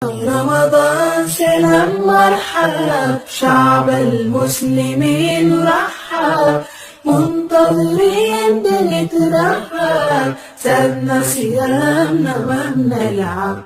رمضان سلام مرحب شعب المسلمين رحب منتظرين بنترحب سابنا صيامنا ما بنلعب.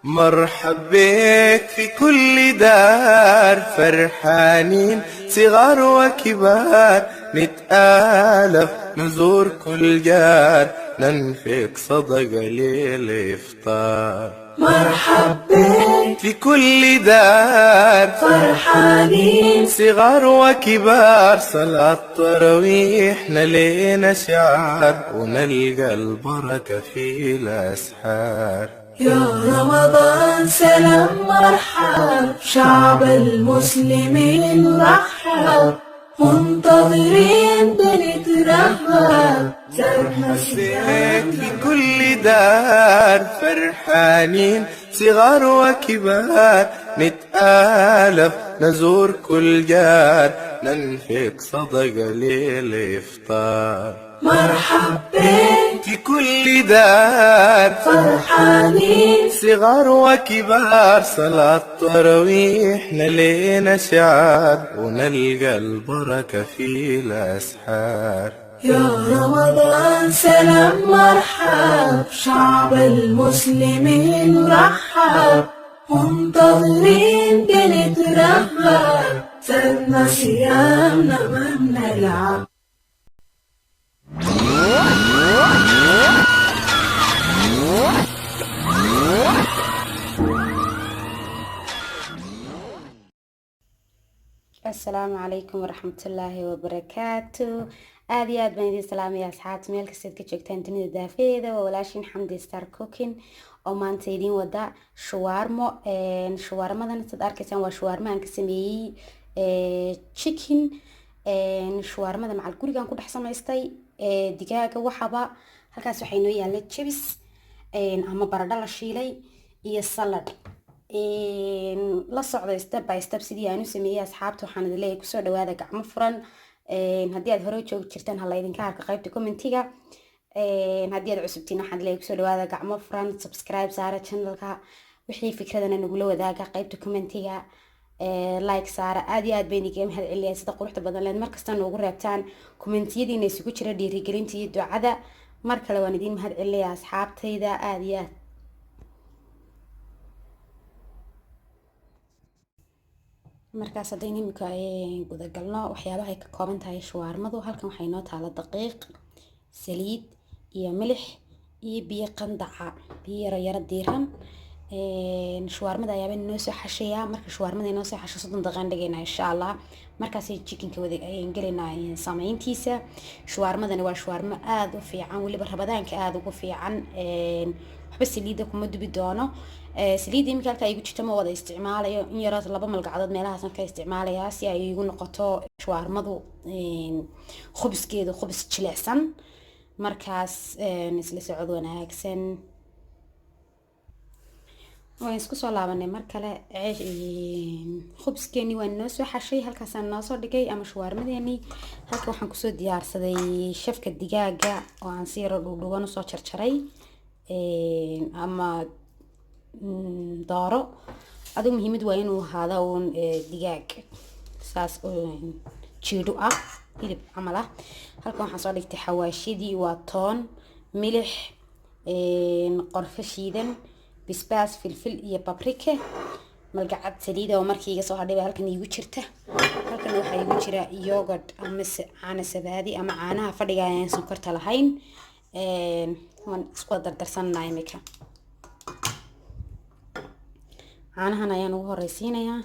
مرحب بك في كل دار فرحانين صغار وكبار نتآلف نزور كل جار ننفق صدقة للإفطار. مرحب بك في كل دار فرحانين صغار وكبار صلاة تراويح نلينا شعار ونلقى البركة في الأسحار. يا رمضان سلام مرحب شعب المسلمين رحب منتظرين بنترحب سابنا صيامنا في كل دار فرحانين صغار وكبار نتآلف نزور كل جار ننفق صدقة للإفطار. مرحب بك في كل دار فرحانين صغار وكبار صلاة تراويح نلينا شعار ونلقى البركة في الأسحار. يا رمضان سلام مرحب شعب المسلمين رحب منتظرين بنترحب سابنا صيامنا ما بنلعب. السلام عليكم ورحمة الله وبركاته. aad iyo aad baan idin salaamaya asxaabta meel kastaad ka joogtaan dunida daafeeda waa walaashin xamdi star cooking oo maanta idin wada shawarmo. shawarmadan sad arkaysaan waa shawarma aan ka sameeyay chicken. shawarmada macal gurigaan ku dhex samaystay digaaga waxaba halkaas waxay noo yaala chips ama baradho la shiilay iyo salad la socdo step by step sidii aan u sameeyay asxaabta. waxaan idin leeyahay kusoo dhawaada gacmo furan. haddii aad hore joog jirtaan hala idinka arka qaybta commentiga. haddii aad cusubtiin waxaan leeyahay kusoo dhawaada gacmo furan, subscribe saara channelka, wixii fikradana nagula wadaaga qaybta commentiga, like saara. aad iyo aad baan idinkaga mahad celinayaa sida quruxda badan leed markasta noogu reebtaan commentiyadiina isugu jira dhiirigelinta iyo ducada. mar kale waan idin mahad celinayaa asxaabtayda aad iyo aad. markaas haddaynu imika gudagalno waxyaabaha ay ka kooban tahay shawarmadu. halkan waxay noo taala daqiiq, saliid iyo milix iyo biyo qandaca, biyo yaro diiran. shawarmada ayaaba noo soo xashayaa. marka shawarmada inoo soo xasho 30 daqiiqo dhigaynaa insha Allah. markaas chickenka wada ayaan gelinaa sameyntiisa. shawarmadana waa shawarmo aad u fiican, waliba rabadaanka aad ugu fiican. waxba saliida kuma dubi doono. saliida imika halka ay igu jirto ma wada isticmaalayo, in yaro 2 malqacdood meelahaas ka isticmaalayaa si ay igu noqoto shawarmadu khubskeedu khubs jilicsan. markaas isla socod wanaagsan waan isku soo laabanay mar kale. khubskeeni waan noo soo xashay, halkaas aan noo soo dhigay ama shawarmadeeni. halka waxaan ku soo diyaarsaday shafka digaaga oo aan si yar dhuudhuban u soo jarjaray ama dooro. adigu muhiimad waa inuu ahaado uun digaag saas jiidho ah, hilib camal ah. halkan waxaan soo dhigtay xawaashidii waa toon, milix, qorfe shiidan, basbaas, filfil iyo paprika. malgacad saliid oo markii iga soo hadhay halkan iigu jirta. halkan waxa iigu jira yogurt ama caano sabaadi ama caanaha fadhiga aan sonkorta lahayn. waan isku dardarsanaa imika. caanahan ayaan ugu horeysiinayaa.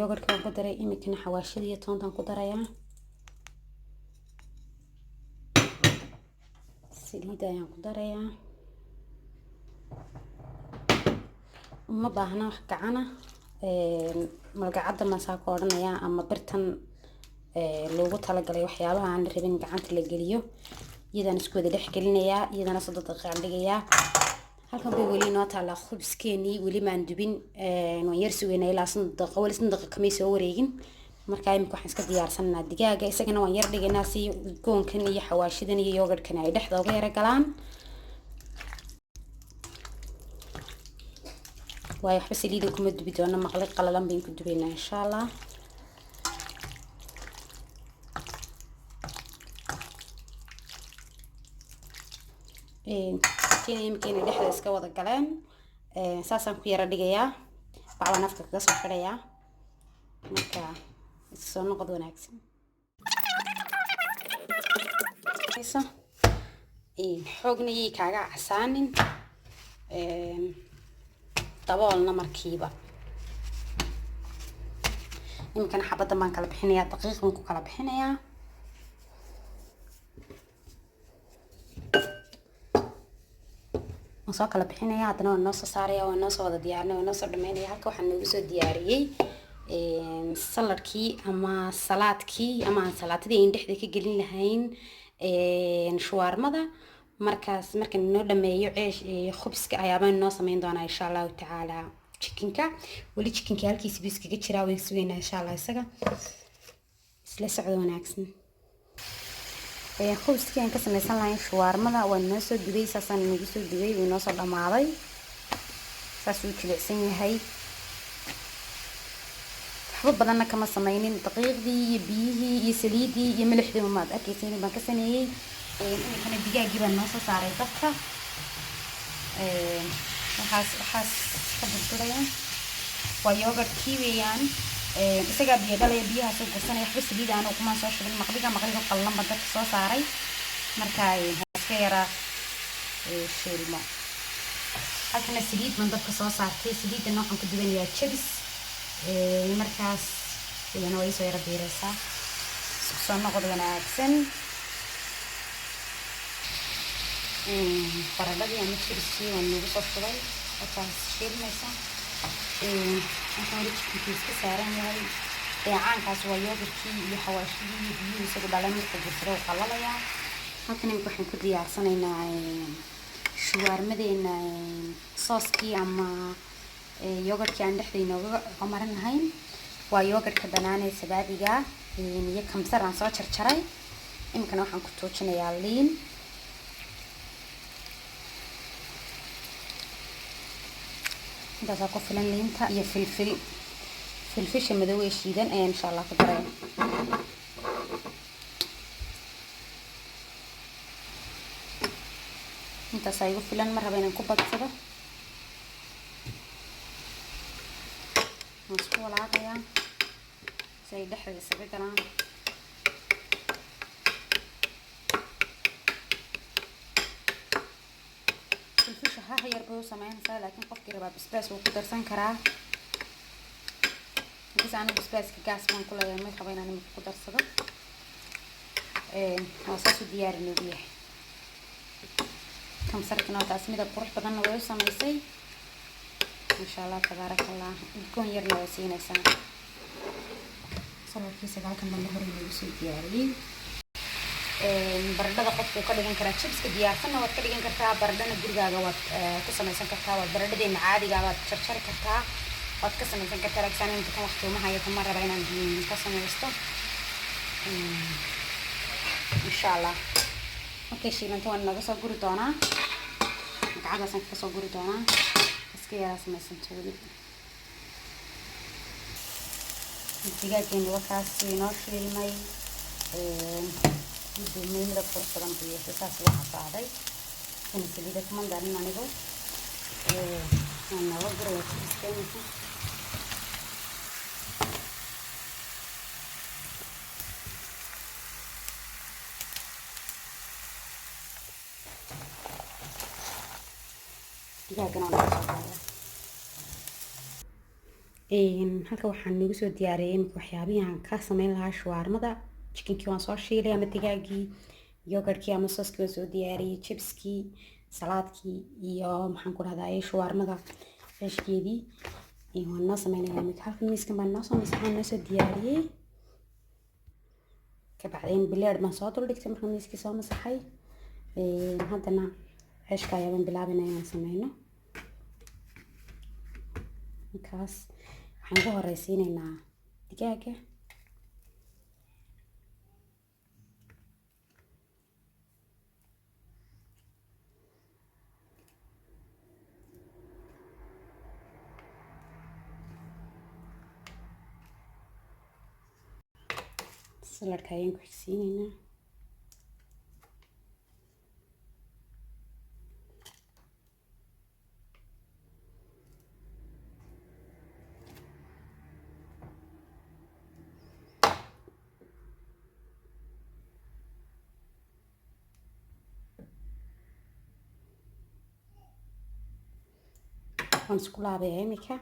yogurtka waan ku daray, imikana xawaashida iyo toontan ku darayaa. saliid ayaan ku darayaa. uma baahna wax gacana. malgacadda masaa ku odhanayaa ama birtan loogu talagalay waxyaabaha aan rabin gacanta la geliyo. iyadana isku wada dhex gelinayaa, iyadana 3 daqiiqo dhigayaa. halkan bay weli noo taala khubskeeni weli maan dubin. waan yar sugeynaa ilaa 3 daqiiqo, weli 3 daqiiqo kamay soo wareegin. marka imika waxaan iska diyaarsanaa digaaga isagana waan yar dhigaynaa si goonkan iyo xawaashidan iyo yogurtkan ay dhexda uga yara galaan waayo waxba saliida kuma dubi doono maqli qalalan baan ku dubaynaa insha Allah imikana dhexda iska wada galeen saasaan ku yara dhigayaa bacda nafka kaga soo xidhayaa marka soo noqod wanaagsan xoogna yay kaaga casaanin daboolna markiiba imikana xabadan baan kala bixinayaa daqiiq baan ku kala bixinayaa soo kala bixinayaa hadana waan noo soo saarayaa waan noo soo wada diyaarinay waan noo soo dhameynaya halka waxaan noogu soo diyaariyey saladkii ama salaadkii ama salaatadii aan dhexda ka gelin lahayn shawarmada markaas markaan noo dhameeyo ceesh khubska ayaabaan noo sameyn doonaa insha Allah taala chickenka wali chickenka halkiisa bis kaga jiraa way sugeynaa insha Allah isaga isla socdo wanaagsan khubskii aan ka sameysan lahayn shawarmada waan noo soo dubay saasaan nagu soo dubay way noo soo dhamaaday saas uu jilicsan yahay waxba badanna kama sameynin daqiiqdii iyo biyihii iyo saliidii iyo milixdii maad arkaysiin baan ka sameeyay imikana digaagii baan noo soo saaray dabka waxaas ka burburayaa waa yogurtkii weeyaan isagaa biyo dhalaya biyahaas oo gursanaya waxba saliid aan kuma soo shubin maqliga qallalan baan dabka soo saaray marka iska yara shiilmo halkana saliid baan dabka soo saartay saliidana waxaan ku dubanayaa jabis markaas iyana way soo yara biiraysaa soo noqod wanaagsan baradhadii ama jibiskii waan nagu soo shubay halkaas shiilmaysa waxaan wali chickenkiis ka saaran yahay deecaankaas waa yogurtkii iyo xawaashidii iyo biyuhu isagu dhalay marka gursado u qalalayaa halkan imika waxaan ku diyaarsanaynaa shawarmadeena sooskii ama yogurtkii aan dhexda inooga marin lahayn waa yogurtka banaanee sabaadiga iyo kamsar aan soo jarjaray imikana waxaan ku tuujinayaa liin intaas ku filan liinta iyo filfisha madow ee shiidan ayaan insha Allah ku daray intaas ay ugu filan mar raba inaan ku badsado isku walaaqayaa si ay dhexda isaga galaan filfisha ha yar buu sameynaysaa laakiin qofkii rabaa basbaas wuu ku darsan karaa aan basbaaska gaas baan ku leeyahay ma raba inaan ku darsado waa saas u diyaarin ugu yahay kamsarkana taas midab qurux badanna way u samaysay insha Allah tabarakallah goon yarna way siinaysaa saladkiisa halkan baan hore ugu soo diyaariyay baradhada qofku ka dhigan karaa chipska diyaarsanna waad ka dhigan kartaa baradhana gurigaaga waad ku samaysan kartaa waad baradhadeena caadiga waad jarjari kartaa waad ka samaysan kartaa laakiin inta kan waqti uma hayo kuma raba inaan ka samaysto insha Allah markay shiilanto waan naga soo guri doonaa gacadaasaan ka soo guri doonaa iska yara samaysanto weli digaageena wakaas inoo shiilmay midab qurux badan buu yeeshay saas waxaa saaday kana saliida kuma darin anigu waan naga guraya chibiskeenisa digaagana waan soo qaadaya halka waxaan nagu soo diyaariyay imika waxyaabihii aan ka sameyn lahaa shawarmada chickenkii waan soo shiilay ama digaagii yogurtkii ama sooskii waan soo diyaariyay chipskii salaadkii iyo maxaan ku dhahdaa shawarmada ceeshkeedii waan noo sameynayaa imika halkan miiskan baan noo soo diyaariyay kabacdeen bileed baan soo dul dhigtay markaan miiskii soo masaxay haddana ceeshka ayaan bilaabinaa inaan sameyno markaas waxaan ku horeysiinaynaa digaaga saladka ayaan ku xigsiinaynaa. waan isku laabayaa imika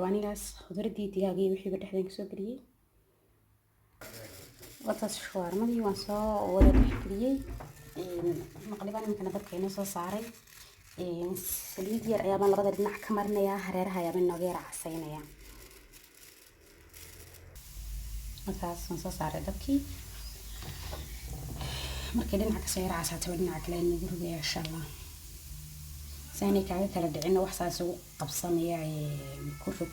anigaas khudradii digaagii wixiiba dhexdan kasoo geliyey. wataas shawarmadii waan soo wada dhexgeliyey. maqliban imikana dabka inoo soo saaray. saliid yar ayaabaan labada dhinac ka marinayaa, hareeraha ayaabaan inooga yara casaynayaa. wataas waan soo saaray dabkii. markay dhinaca kasoo yara casaataba dhinaca kale inagu rugaya insha allah. saani kaaga kala dhicina wax saas ugu qabsanaya ku rog